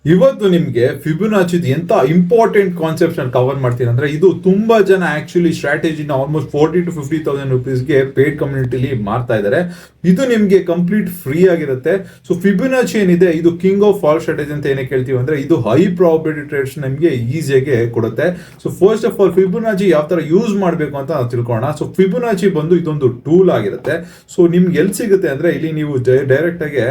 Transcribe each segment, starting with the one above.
ಇವತ್ತು ನಿಮಗೆ ಫಿಬೊನಾಚಿದು ಎಂತ ಇಂಪಾರ್ಟೆಂಟ್ ಕಾನ್ಸೆಪ್ಟ್ಸ್ ನಾನು ಕವರ್ ಮಾಡ್ತೀನಿ ಅಂದ್ರೆ, ಇದು ತುಂಬಾ ಜನ ಆಕ್ಚುಲಿ ಸ್ಟ್ರಾಟಜಿನ ಆಲ್ಮೋಸ್ಟ್ 40,000 to 50,000 rupees ಪೇಡ್ ಕಮ್ಯುನಿಟಿಲಿ ಮಾರ್ತಾ ಇದ್ದಾರೆ. ಇದು ನಿಮಗೆ ಕಂಪ್ಲೀಟ್ ಫ್ರೀ ಆಗಿರುತ್ತೆ. ಸೊ ಫಿಬೊನಾಚಿ ಏನಿದೆ, ಇದು ಕಿಂಗ್ ಆಫ್ ಆಲ್ ಸ್ಟ್ರಾಟಜಿ ಅಂತ ಏನಕ್ಕೆ ಹೇಳ್ತೀವಿ ಅಂದ್ರೆ, ಇದು ಹೈ ಪ್ರಾಬಿಲಿಟಿ ಟ್ರೇಡ್ಸ್ ನಿಮಗೆ ಈಸಿಯಾಗಿ ಕೊಡುತ್ತೆ. ಸೊ ಫಸ್ಟ್ ಆಫ್ ಆಲ್ ಫಿಬೊನಾಚಿ ಯಾವ ತರ ಯೂಸ್ ಮಾಡಬೇಕು ಅಂತ ನಾವು ತಿಳ್ಕೊಳ್ಳೋಣ. ಸೊ ಫಿಬೊನಾಚಿ ಬಂದು ಇದೊಂದು ಟೂಲ್ ಆಗಿರುತ್ತೆ. ಸೊ ನಿಮ್ಗೆ ಎಲ್ಲಿ ಸಿಗುತ್ತೆ ಅಂದ್ರೆ, ಇಲ್ಲಿ ನೀವು ಡೈರೆಕ್ಟ್ ಆಗಿ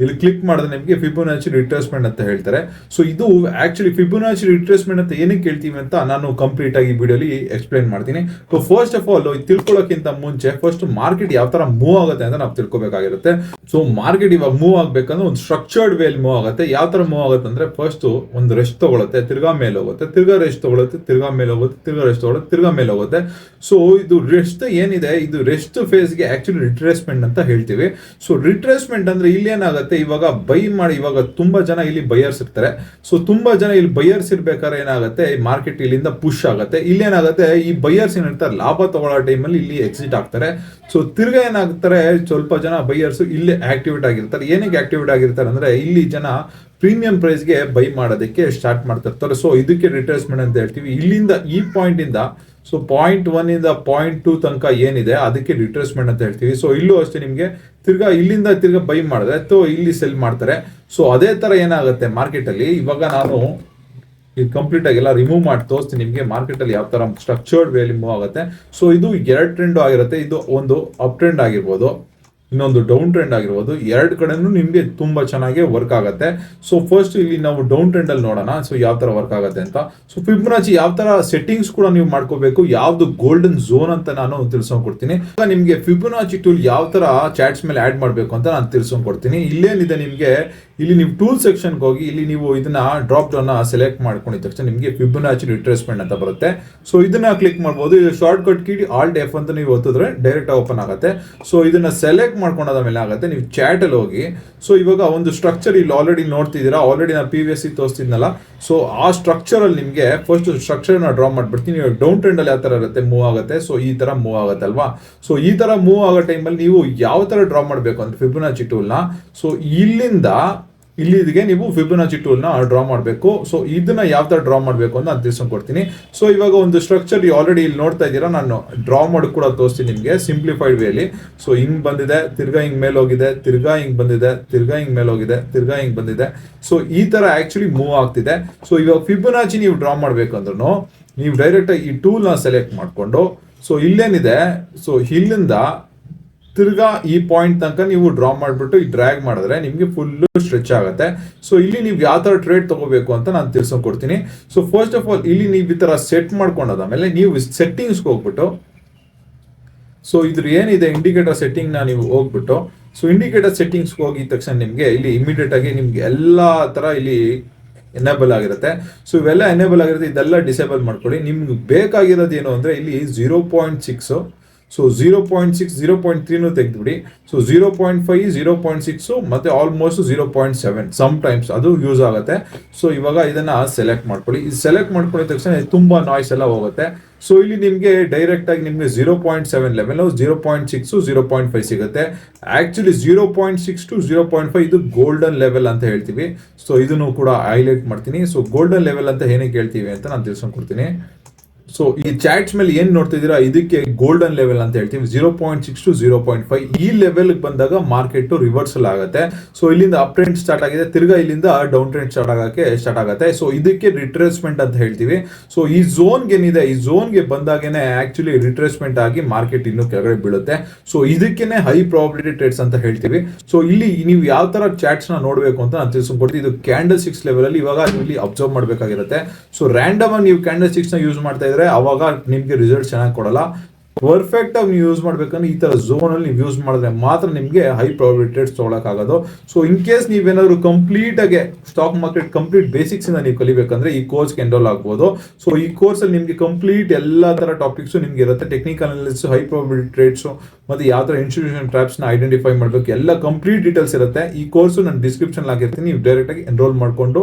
ಇಲ್ಲಿ ಕ್ಲಿಕ್ ಮಾಡಿದ್ರೆ ನಿಮಗೆ ಫಿಬೊನಾಚಿ ರಿಟ್ರೇಸ್ಮೆಂಟ್ ಅಂತ ಹೇಳ್ತಾರೆ. ಸೊ ಇದು ಆಕ್ಚುಲಿ ಫಿಬೊನಾಚಿ ರಿಟ್ರೇಸ್ಮೆಂಟ್ ಅಂತ ಏನಕ್ಕೆ ಹೇಳ್ತೀವಿ ಅಂತ ನಾನು ಕಂಪ್ಲೀಟ್ ಆಗಿ ವಿಡಿಯೋಲಿ ಎಕ್ಸ್ಪ್ಲೈನ್ ಮಾಡ್ತೀನಿ. ಸೊ ಫಸ್ಟ್ ಆಫ್ ಆಲ್ ತಿಳ್ಕೊಳ್ಳೋಕ್ಕಿಂತ ಮುಂಚೆ ಫಸ್ಟ್ ಮಾರ್ಕೆಟ್ ಯಾವ ತರ ಮೂವ್ ಆಗುತ್ತೆ ಅಂತ ನಾವು ತಿಳ್ಕೊಬೇಕಾಗಿರುತ್ತೆ. ಸೊ ಮಾರ್ಕೆಟ್ ಇವಾಗ ಮೂವ್ ಆಗ್ಬೇಕಂದ್ರೆ ಒಂದು ಸ್ಟ್ರಕ್ಚರ್ಡ್ ವೇಲ್ ಮೂವ್ ಆಗುತ್ತೆ. ಯಾವ ತರ ಮೂವ್ ಆಗುತ್ತೆ ಅಂದ್ರೆ, ಫಸ್ಟ್ ಒಂದು ರೆಸ್ಟ್ ತಗೊಳುತ್ತೆ, ತಿರ್ಗಾ ಮೇಲೆ ಹೋಗುತ್ತೆ, ತಿರ್ಗಾ ರೆಸ್ಟ್ ತಗೊಳುತ್ತೆ, ತಿರ್ಗಾ ಮೇಲೆ ಹೋಗುತ್ತೆ, ತಿರ್ಗಾ ರೆಸ್ಟ್ ತಗೊಳುತ್ತೆ, ತಿರ್ಗಾ ಮೇಲೆ ಹೋಗುತ್ತೆ. ಸೊ ಇದು ರೆಸ್ಟ್ ಏನಿದೆ, ಇದು ರೆಸ್ಟ್ ಫೇಸ್ಗೆ ಆಕ್ಚುಲಿ ರಿಟ್ರೇಸ್ಮೆಂಟ್ ಅಂತ ಹೇಳ್ತೀವಿ. ಸೊ ರಿಟ್ರೇಸ್ಮೆಂಟ್ ಅಂದ್ರೆ ಇಲ್ಲಿ ಏನಾಗುತ್ತೆ, ಇವಾಗ ಬೈ ಮಾಡಿ, ಇವಾಗ ತುಂಬಾ ಜನ ಇಲ್ಲಿ ಬೈಯರ್ಸ್ ಇರ್ತಾರೆ. ಸೊ ತುಂಬಾ ಜನ ಇಲ್ಲಿ ಬೈಯರ್ಸ್ ಇರ್ಬೇಕಾದ್ರೆ ಏನಾಗುತ್ತೆ, ಮಾರ್ಕೆಟ್ ಇಲ್ಲಿಂದ ಪುಷ್ ಆಗುತ್ತೆ. ಇಲ್ಲಿ ಏನಾಗುತ್ತೆ, ಈ ಬೈಯರ್ಸ್ ಏನಿರ್ತಾರೆ ಲಾಭ ತಗೊಳ್ಳೋ ಟೈಮಲ್ಲಿ ಇಲ್ಲಿ ಎಕ್ಸಿಟ್ ಆಗ್ತಾರೆ. ಸೊ ತಿರ್ಗಾ ಏನಾಗ್ತಾರೆ, ಸ್ವಲ್ಪ ಜನ ಬೈಯರ್ಸ್ ಇಲ್ಲಿ ಆಕ್ಟಿವೇಟ್ ಆಗಿರ್ತಾರೆ. ಏನಕ್ಕೆ ಆಕ್ಟಿವೇಟ್ ಆಗಿರ್ತಾರೆ ಅಂದ್ರೆ, ಇಲ್ಲಿ ಜನ ಪ್ರೀಮಿಯಂ ಪ್ರೈಸ್ಗೆ ಬೈ ಮಾಡೋದಕ್ಕೆ ಸ್ಟಾರ್ಟ್ ಮಾಡ್ತಿರ್ತಾರೆ. ಸೊ ಇದಕ್ಕೆ ರಿಟ್ರೇಸ್ಮೆಂಟ್ ಅಂತ ಹೇಳ್ತೀವಿ. ಇಲ್ಲಿಂದ ಈ ಪಾಯಿಂಟ್ ಇಂದ, ಸೊ ಪಾಯಿಂಟ್ 1 ಇಂದ ಪಾಯಿಂಟ್ 2 ತನಕ ಏನಿದೆ ಅದಕ್ಕೆ ರಿಟ್ರೇಸ್ಮೆಂಟ್ ಅಂತ ಹೇಳ್ತೀವಿ. ಸೊ ಇಲ್ಲೂ ಅಷ್ಟೇ, ನಿಮಗೆ ತಿರ್ಗಾ ಇಲ್ಲಿಂದ ತಿರ್ಗಾ ಬೈ ಮಾಡಿದ್ರೆ ಇಲ್ಲಿ ಸೆಲ್ ಮಾಡ್ತಾರೆ. ಸೊ ಅದೇ ತರ ಏನಾಗುತ್ತೆ ಮಾರ್ಕೆಟ್ ಅಲ್ಲಿ, ಇವಾಗ ನಾನು ಇದು ಕಂಪ್ಲೀಟ್ ಆಗಿ ಎಲ್ಲ ರಿಮೂವ್ ಮಾಡಿ ತೋರಿಸ್ತೀನಿ ನಿಮಗೆ ಮಾರ್ಕೆಟ್ ಅಲ್ಲಿ ಯಾವ ತರ ಸ್ಟ್ರಕ್ಚರ್ಡ್ ವೇಲಿ ಮೂವ್ ಆಗುತ್ತೆ. ಸೊ ಇದು 2 ಟ್ರೆಂಡ್ ಆಗಿರುತ್ತೆ. ಇದು ಒಂದು ಅಪ್ ಟ್ರೆಂಡ್ ಆಗಿರ್ಬೋದು, ಇನ್ನೊಂದು ಡೌನ್ ಟ್ರೆಂಡ್ ಆಗಿರ್ಬೋದು. ಎರಡು ಕಡೆನೂ ನಿಮಗೆ ತುಂಬಾ ಚೆನ್ನಾಗಿ ವರ್ಕ್ ಆಗುತ್ತೆ. ಸೊ ಫಸ್ಟ್ ಇಲ್ಲಿ ನಾವು ಡೌನ್ ಟ್ರೆಂಡ್ ಅಲ್ಲಿ ನೋಡೋಣ, ಸೊ ಯಾವ ತರ ವರ್ಕ್ ಆಗುತ್ತೆ ಅಂತ. ಸೊ ಫಿಬೊನಾಚಿ ಯಾವ ತರ ಸೆಟ್ಟಿಂಗ್ಸ್ ಕೂಡ ನೀವು ಮಾಡ್ಕೋಬೇಕು, ಯಾವ್ದು ಗೋಲ್ಡನ್ ಝೋನ್ ಅಂತ ನಾನು ತಿಳಿಸ್ಕೊಡ್ತೀನಿ. ನಿಮ್ಗೆ ಫಿಬೊನಾಚಿ ಟೂಲ್ ಯಾವ ತರ ಚಾಟ್ಸ್ ಮೇಲೆ ಆಡ್ ಮಾಡಬೇಕು ಅಂತ ನಾನು ತಿಳಿಸ್ಕೊಡ್ತೀನಿ. ಇಲ್ಲೇನಿದೆ ನಿಮ್ಗೆ, ಇಲ್ಲಿ ನೀವು ಟೂಲ್ ಸೆಕ್ಷನ್ಗೆ ಹೋಗಿ ಇಲ್ಲಿ ನೀವು ಇದನ್ನ ಡ್ರಾಪ್ ಡೌನ್ ಸೆಲೆಕ್ಟ್ ಮಾಡ್ಕೊಂಡಿದ ತಕ್ಷಣ ನಿಮಗೆ ಫಿಬೊನಾಚಿ ರಿಟ್ರೇಸ್ಮೆಂಟ್ ಅಂತ ಬರುತ್ತೆ. ಸೊ ಇದನ್ನ ಕ್ಲಿಕ್ ಮಾಡ್ಬೋದು. ಇದು short cut key Alt F ಅಂತ ನೀವು ಒತ್ತಿದ್ರೆ ಡೈರೆಕ್ಟ್ ಓಪನ್ ಆಗುತ್ತೆ. ಸೊ ಇದನ್ನ ಸೆಲೆಕ್ಟ್ ಮಾಡ್ಕೊಂಡಾದ ಮೇಲೆ ಆಗುತ್ತೆ, ನೀವು ಚಾಟ್ ಅಲ್ಲಿ ಹೋಗಿ. ಸೊ ಇವಾಗ ಒಂದು ಸ್ಟ್ರಕ್ಚರ್ ಇಲ್ಲಿ ಆಲ್ರೆಡಿ ನೋಡ್ತಿದ್ದೀರಾ, ಆಲ್ರೆಡಿ ನಾನು PVS ತೋರಿಸ್ತಿದ್ನಲ್ಲ. ಸೊ ಆ ಸ್ಟ್ರಕ್ಚರ್ ಅಲ್ಲಿ ನಿಮಗೆ ಫಸ್ಟ್ ಸ್ಟ್ರಕ್ಚರ್ ನ ಡ್ರಾ ಮಾಡ್ಬಿಡ್ತೀನಿ. ಡೌನ್ ಟ್ರೆಂಡ್ ಅಲ್ಲಿ ಯಾವ ತರ ಇರುತ್ತೆ, ಮೂವ್ ಆಗುತ್ತೆ. ಸೊ ಈ ತರ ಮೂವ್ ಆಗುತ್ತೆ ಅಲ್ವಾ. ಸೊ ಈ ತರ ಮೂವ್ ಆಗೋ ಟೈಮಲ್ಲಿ ನೀವು ಯಾವ ತರ ಡ್ರಾ ಮಾಡಬೇಕು ಅಂದ್ರೆ ಫಿಬೊನಾಚಿ ಟೂಲ್ ನ, ಸೊ ಇಲ್ಲಿಗೆ ನೀವು ಫಿಬೊನಾಚಿ ಟೂಲ್ ನ ಡ್ರಾ ಮಾಡಬೇಕು. ಸೊ ಇದನ್ನ ಯಾವ ತರ ಡ್ರಾ ಮಾಡಬೇಕು ಅಂತ ನಾನು ತಿಳಿಸ್ಕೊಡ್ತೀನಿ. ಸೊ ಇವಾಗ ಒಂದು ಸ್ಟ್ರಕ್ಚರ್ ಆಲ್ರೆಡಿ ಇಲ್ಲಿ ನೋಡ್ತಾ ಇದ್ದೀರಾ, ನಾನು ಡ್ರಾ ಮಾಡಿ ಕೂಡ ತೋರಿಸ್ತೀನಿ ನಿಮಗೆ ಸಿಂಪ್ಲಿಫೈಡ್ ವೇಲಿ. ಸೊ ಹಿಂಗ್ ಬಂದಿದೆ, ತಿರ್ಗಾ ಹಿಂಗ್ ಮೇಲೆ ಹೋಗಿದೆ, ತಿರ್ಗಾ ಹಿಂಗ್ ಬಂದಿದೆ, ತಿರ್ಗಾ ಹಿಂಗ್ ಮೇಲೆ ಹೋಗಿದೆ, ತಿರ್ಗಾ ಹಿಂಗ್ ಬಂದಿದೆ. ಸೊ ಈ ತರ ಆಕ್ಚುಲಿ ಮೂವ್ ಆಗ್ತಿದೆ. ಸೊ ಇವಾಗ ಫಿಬೊನಾಚಿ ನೀವು ಡ್ರಾ ಮಾಡ್ಬೇಕಂದ್ರೂ ನೀವು ಡೈರೆಕ್ಟ್ ಆಗಿ ಈ ಟೂಲ್ ನ ಸೆಲೆಕ್ಟ್ ಮಾಡ್ಕೊಂಡು, ಸೊ ಇಲ್ಲೇನಿದೆ, ಸೊ ಇಲ್ಲಿಂದ ತಿರ್ಗಾ ಈ ಪಾಯಿಂಟ್ ತನಕ ನೀವು ಡ್ರಾ ಮಾಡಿಬಿಟ್ಟು ಈ ಡ್ರ್ಯಾಗ್ ಮಾಡಿದ್ರೆ ನಿಮಗೆ ಫುಲ್ ಸ್ಟ್ರೆಚ್ ಆಗುತ್ತೆ. ಸೊ ಇಲ್ಲಿ ನೀವು ಯಾವ ತರ ಟ್ರೇಡ್ ತಗೋಬೇಕು ಅಂತ ನಾನು ತಿಳಿಸ್ಕೊಡ್ತೀನಿ. ಸೊ ಫಸ್ಟ್ ಆಫ್ ಆಲ್ ಇಲ್ಲಿ ನೀವು ಈ ತರ ಸೆಟ್ ಮಾಡ್ಕೊಂಡಾದ್ಮೇಲೆ ನೀವು ಸೆಟ್ಟಿಂಗ್ಸ್ಗೆ ಹೋಗ್ಬಿಟ್ಟು, ಸೊ ಇದ್ರ ಏನಿದೆ ಇಂಡಿಕೇಟರ್ ಸೆಟ್ಟಿಂಗ್ ನ ನೀವು ಹೋಗ್ಬಿಟ್ಟು, ಸೊ ಇಂಡಿಕೇಟರ್ ಸೆಟ್ಟಿಂಗ್ಸ್ ಹೋಗಿದ ತಕ್ಷಣ ನಿಮಗೆ ಇಲ್ಲಿ ಇಮಿಡಿಯೇಟ್ ಆಗಿ ನಿಮ್ಗೆ ಎಲ್ಲಾ ತರ ಇಲ್ಲಿ ಎನೇಬಲ್ ಆಗಿರುತ್ತೆ. ಸೊ ಇವೆಲ್ಲ ಎನೇಬಲ್ ಆಗಿರುತ್ತೆ, ಇದೆಲ್ಲ ಡಿಸೇಬಲ್ ಮಾಡ್ಕೊಳ್ಳಿ. ನಿಮ್ಗೆ ಬೇಕಾಗಿರೋದು ಏನು ಅಂದ್ರೆ, ಇಲ್ಲಿ 0.6, ಸೊ 0.6, 0.3 ತೆಗೆದುಬಿಡಿ. ಸೊ 0.5, 0.6 ಮತ್ತೆ ಆಲ್ಮೋಸ್ಟ್ 0.7 ಸಮ್ ಟೈಮ್ಸ್ ಅದು ಯೂಸ್ ಆಗುತ್ತೆ. ಸೊ ಇವಾಗ ಇದನ್ನ ಸೆಲೆಕ್ಟ್ ಮಾಡ್ಕೊಳ್ಳಿ. ಇದು ಸೆಲೆಕ್ಟ್ ಮಾಡ್ಕೊಂಡಿದ ತಕ್ಷಣ ತುಂಬಾ ನಾಯ್ಸ್ ಎಲ್ಲ ಹೋಗುತ್ತೆ. ಸೊ ಇಲ್ಲಿ ನಿಮಗೆ ಡೈರೆಕ್ಟ್ ಆಗಿ ನಿಮಗೆ 0.7 ಲೆವೆಲ್, 0.6, 0.5 ಸಿಗುತ್ತೆ. ಆಕ್ಚುಲಿ 0.6 to 0.5 ಇದು ಗೋಲ್ಡನ್ ಲೆವೆಲ್ ಅಂತ ಹೇಳ್ತೀವಿ. ಸೊ ಇದನ್ನು ಕೂಡ ಹೈಲೈಟ್ ಮಾಡ್ತೀನಿ. ಸೊ ಗೋಲ್ಡನ್ ಲೆವೆಲ್ ಅಂತ ಏನಕ್ಕೆ ಹೇಳ್ತೀವಿ ಅಂತ ನಾನು ತಿಳಿಸ್ಕೊಡ್ತೀನಿ. ಸೊ ಈ ಚಾಟ್ಸ್ ಮೇಲೆ ಏನ್ ನೋಡ್ತಿದ್ದೀರಾ, ಇದಕ್ಕೆ ಗೋಲ್ಡನ್ ಲೆವೆಲ್ ಅಂತ ಹೇಳ್ತೀವಿ. 0.6 to 0.5 ಈ ಲೆವೆಲ್ ಬಂದಾಗ ಮಾರ್ಕೆಟ್ ರಿವರ್ಸಲ್ ಆಗುತ್ತೆ. ಸೊ ಇಲ್ಲಿಂದ ಅಪ್ ಟ್ರೆಂಡ್ ಸ್ಟಾರ್ಟ್ ಆಗಿದೆ, ತಿರ್ಗಾ ಇಲ್ಲಿಂದ ಡೌನ್ ಟ್ರೆಂಡ್ ಸ್ಟಾರ್ಟ್ ಆಗುತ್ತೆ. ಸೊ ಇದಕ್ಕೆ ರಿಟ್ರೇಸ್ಮೆಂಟ್ ಅಂತ ಹೇಳ್ತೀವಿ. ಸೊ ಈ ಝೋನ್ಗೆ ಏನಿದೆ, ಈ ಝೋನ್ಗೆ ಬಂದಾಗೇನೆ ಆಕ್ಚುಲಿ ರಿಟ್ರೇಸ್ಮೆಂಟ್ ಆಗಿ ಮಾರ್ಕೆಟ್ ಇನ್ನು ಕೆಳಗಡೆ ಬೀಳುತ್ತೆ. ಸೊ ಇದಕ್ಕೇನೆ ಹೈ ಪ್ರಾಬಿಲಿಟಿ ಟ್ರೇಡ್ಸ್ ಅಂತ ಹೇಳ್ತೀವಿ. ಸೊ ಇಲ್ಲಿ ನೀವು ಯಾವ ತರ ಚಾಟ್ಸ್ ನ ನೋಡಬೇಕು ಅಂತ ನಾನು ತಿಳಿಸ್ಕೊಡ್ತೀನಿ. ಇದು ಕ್ಯಾಂಡಲ್ 6 ಲೆವೆಲ್ ಅಲ್ಲಿ ಇವಾಗ ಇಲ್ಲಿ ಅಬ್ಸರ್ವ್ ಮಾಡಬೇಕಾಗಿರುತ್ತೆ. ಸೊ ರ್ಯಾಂಡಮ್ ಆಗಿ ನೀವು ಕ್ಯಾಂಡಲ್ 6 ನ ಯೂಸ್ ಮಾಡ್ತಾ ಇದ್ರೆ ಅವಾಗ ನಿಮ್ಗೆ ರಿಸಲ್ಟ್ ಚೆನ್ನಾಗಿ ಕೊಡಲ್ಲ. ಪರ್ಫೆಕ್ಟ್ ಆಗಿ ನೀವು ಯೂಸ್ ಮಾಡ್ಬೇಕಂದ್ರೆ ಈ ತರ ಝೋನ್ ಅಲ್ಲಿ ನೀವು ಯೂಸ್ ಮಾಡಿದ್ರೆ ಮಾತ್ರ ನಿಮಗೆ ಹೈ ಪ್ರಾಬಿಲಿಟಿ ಟ್ರೇಡ್ಸ್ ತಗೊಳಕ್ಕಾಗೋದು. ಸೊ ಇನ್ ಕೇಸ್ ನೀವೇನಾದ್ರು ಕಂಪ್ಲೀಟ್ ಆಗಿ ಸ್ಟಾಕ್ ಮಾರ್ಕೆಟ್ ಕಂಪ್ಲೀಟ್ ಬೇಸಿಕ್ಸ್ ಇಂದ ನೀವು ಕಲಿಬೇಕಂದ್ರೆ ಈ ಕೋರ್ಸ್ ಎನ್ರೋಲ್ ಆಗ್ಬೋದು. ಸೊ ಈ ಕೋರ್ಸ್ ಅಲ್ಲಿ ನಿಮ್ಗೆ ಕಂಪ್ಲೀಟ್ ಎಲ್ಲಾ ತರ ಟಾಪಿಕ್ಸ್ ನಿಮ್ಗೆ ಇರುತ್ತೆ. Technical analysis, high probability trades ಮತ್ತೆ ಯಾವ ತರ ಇನ್ಸ್ಟಿಟ್ಯೂಷನ್ ಟ್ರ್ಯಾಪ್ಸ್ ನ ಐಡೆಂಟಿಫೈ ಮಾಡಬೇಕು ಎಲ್ಲ ಕಂಪ್ಲೀಟ್ ಡೀಟೇಲ್ಸ್ ಇರುತ್ತೆ. ಈ ಕೋರ್ಸ್ ನಾನು ಡಿಸ್ಕ್ರಿಪ್ಷನ್ ಹಾಕಿರ್ತೀನಿ, ನೀವು ಡೈರೆಕ್ಟ್ ಆಗಿ ಎನ್ರೋಲ್ ಮಾಡ್ಕೊಂಡು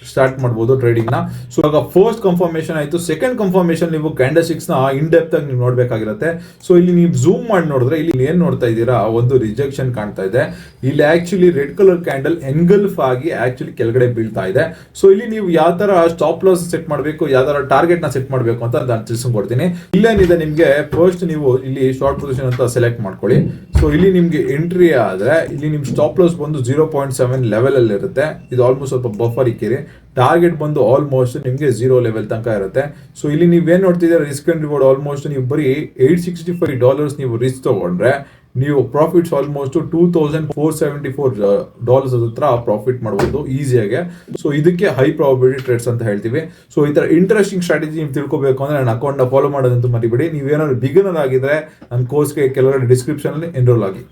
ಸ್ಟಾರ್ಟ್ ಮಾಡಬಹುದು ಟ್ರೇಡಿಂಗ್ ನ. ಸೊ ಇವಾಗ ಫಸ್ಟ್ ಕನ್ಫರ್ಮೇಶನ್ ಆಯ್ತು. ಸೆಕೆಂಡ್ ಕನ್ಫರ್ಮೇಶನ್ ನೀವು ಕ್ಯಾಂಡಲ್ ಸ್ಟಿಕ್ಸ್ ನ ಇನ್ ಡೆಪ್ತ್ ಆಗಿ ನೀವು ನೋಡ್ಬೇಕಾಗಿರುತ್ತೆ. ಸೊ ಇಲ್ಲಿ ನೀವು ಝೂಮ್ ಮಾಡಿ ನೋಡಿದ್ರೆ ಇಲ್ಲಿ ಏನ್ ನೋಡ್ತಾ ಇದ್ದೀರಾ, ಒಂದು ರಿಜೆಕ್ಷನ್ ಕಾಣ್ತಾ ಇದೆ. ಇಲ್ಲಿ ಆಕ್ಚುಲಿ ರೆಡ್ ಕಲರ್ ಕ್ಯಾಂಡಲ್ ಎನ್ಗಲ್ಫ್ ಆಗಿ ಆಕ್ಚುಲಿ ಕೆಳಗಡೆ ಬೀಳ್ತಾ ಇದೆ. ಸೊ ಇಲ್ಲಿ ನೀವು ಯಾವ ತರ ಸ್ಟಾಪ್ ಲಾಸ್ ಸೆಟ್ ಮಾಡಬೇಕು, ಯಾವ ತರ ಟಾರ್ಗೆಟ್ ನ ಸೆಟ್ ಮಾಡಬೇಕು ಅಂತ ನಾನು ತಿಳಿಸ್ಕೊಡ್ತೀನಿ. ಇಲ್ಲೇನಿದೆ ನಿಮ್ಗೆ ಫಸ್ಟ್ ನೀವು ಇಲ್ಲಿ ಶಾರ್ಟ್ ಪೊಸಿಷನ್ ಅಂತ ಸೆಲೆಕ್ಟ್ ಮಾಡ್ಕೊಳ್ಳಿ. ಸೊ ಇಲ್ಲಿ ನಿಮ್ಗೆ ಎಂಟ್ರಿ ಆದ್ರೆ ಇಲ್ಲಿ ನಿಮ್ ಸ್ಟಾಪ್ ಲಾಸ್ ಬಂದು 0.7 ಲೆವೆಲ್ ಅಲ್ಲಿ ಇರುತ್ತೆ. ಇದು ಆಲ್ಮೋಸ್ಟ್ ಸ್ವಲ್ಪ ಬಫರ್ ಇಕ್ಕಿರಿ. ಟಾರ್ಗೆಟ್ ಬಂದು ಆಲ್ಮೋಸ್ಟ್ ನಿಮಗೆ 0 ಲೆವೆಲ್ ತನಕ ಇರುತ್ತೆ. ಸೊ ಇಲ್ಲಿ ನೀವೇನ್ ನೋಡ್ತಿದ್ದೀರಾ, ರಿಸ್ಕ್ ಅಂಡ್ ರಿವಾರ್ಡ್ ಆಲ್ಮೋಸ್ಟ್ ನೀವು ಬರೀ $865 ನೀವು ರಿಸ್ಕ್ ತಗೊಂಡ್ರೆ ನೀವು ಪ್ರಾಫಿಟ್ಸ್ ಆಲ್ಮೋಸ್ಟ್ $2,474 ಹತ್ರ ಪ್ರಾಫಿಟ್ ಮಾಡಬಹುದು ಈಸಿಯಾಗಿ. ಸೊ ಇದಕ್ಕೆ ಹೈ ಪ್ರಾಬಬಿಲಿಟಿ ಟ್ರೇಡ್ಸ್ ಅಂತ ಹೇಳ್ತೀವಿ. ಸೊ ಈ ತರ ಇಂಟ್ರೆಸ್ಟಿಂಗ್ ಸ್ಟ್ರಾಟಜಿ ನೀವು ತಿಳ್ಕೊಬೇಕು ಅಂದ್ರೆ ನನ್ನ ಅಕೌಂಟ್ ನ ಫಾಲೋ ಮಾಡೋದಂತೂ ಮರಿಬೇಡಿ. ನೀವೇನಾದ್ರು ಬಿಗಿನರ್ ಆಗಿದ್ರೆ ನನ್ನ ಕೋರ್ಸ್ಗೆ ಕೆಳಗಡೆ ಡಿಸ್ಕ್ರಿಪ್ಷನ್ ಅಲ್ಲಿ ಎನ್ರೋಲ್ ಆಗಿ.